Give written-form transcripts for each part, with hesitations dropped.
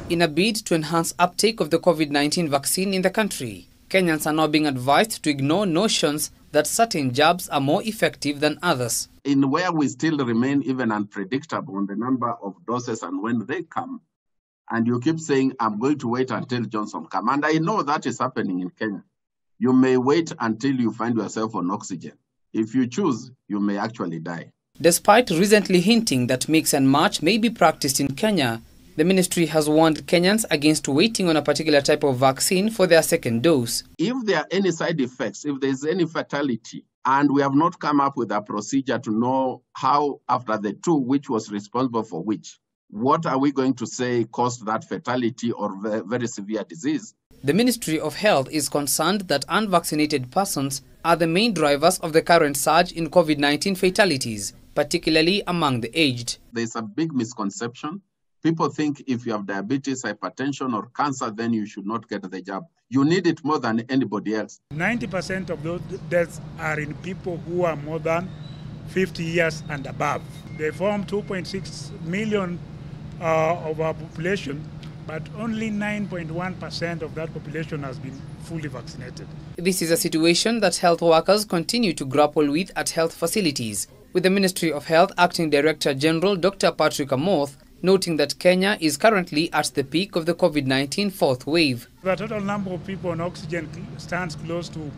In a bid to enhance uptake of the COVID-19 vaccine in the country, Kenyans are now being advised to ignore notions that certain jabs are more effective than others. In where we still remain even unpredictable on the number of doses and when they come, and you keep saying, I'm going to wait until Johnson comes. And I know that is happening in Kenya. You may wait until you find yourself on oxygen. If you choose, you may actually die. Despite recently hinting that mix and match may be practiced in Kenya, the ministry has warned Kenyans against waiting on a particular type of vaccine for their second dose. If there are any side effects, if there is any fatality, and we have not come up with a procedure to know how, after the two, which was responsible for which, what are we going to say caused that fatality or very severe disease? The Ministry of Health is concerned that unvaccinated persons are the main drivers of the current surge in COVID-19 fatalities, particularly among the aged. There's a big misconception. People think if you have diabetes, hypertension, or cancer, then you should not get the jab. You need it more than anybody else. 90% of those deaths are in people who are more than 50 years and above. They form 2.6 million of our population, but only 9.1% of that population has been fully vaccinated. This is a situation that health workers continue to grapple with at health facilities, with the Ministry of Health Acting Director General Dr. Patrick Amoth noting that Kenya is currently at the peak of the COVID-19 fourth wave. The total number of people on oxygen stands close to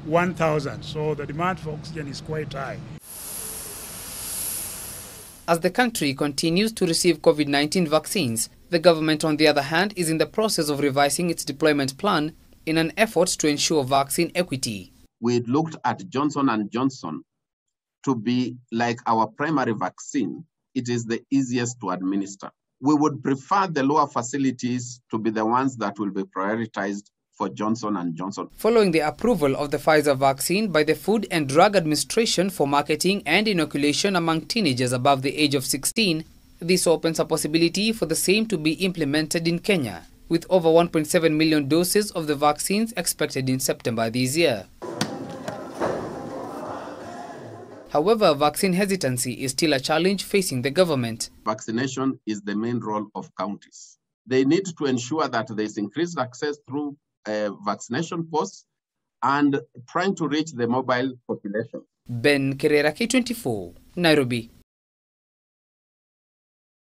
1,000, so the demand for oxygen is quite high. As the country continues to receive COVID-19 vaccines, the government, on the other hand, is in the process of revising its deployment plan in an effort to ensure vaccine equity. We looked at Johnson & Johnson to be like our primary vaccine. It is the easiest to administer. We would prefer the lower facilities to be the ones that will be prioritized for Johnson & Johnson. Following the approval of the Pfizer vaccine by the Food and Drug Administration for marketing and inoculation among teenagers above the age of 16, this opens a possibility for the same to be implemented in Kenya, with over 1.7 million doses of the vaccines expected in September this year. However, vaccine hesitancy is still a challenge facing the government. Vaccination is the main role of counties. They need to ensure that there is increased access through vaccination posts and trying to reach the mobile population. Ben Kerera, K24, Nairobi.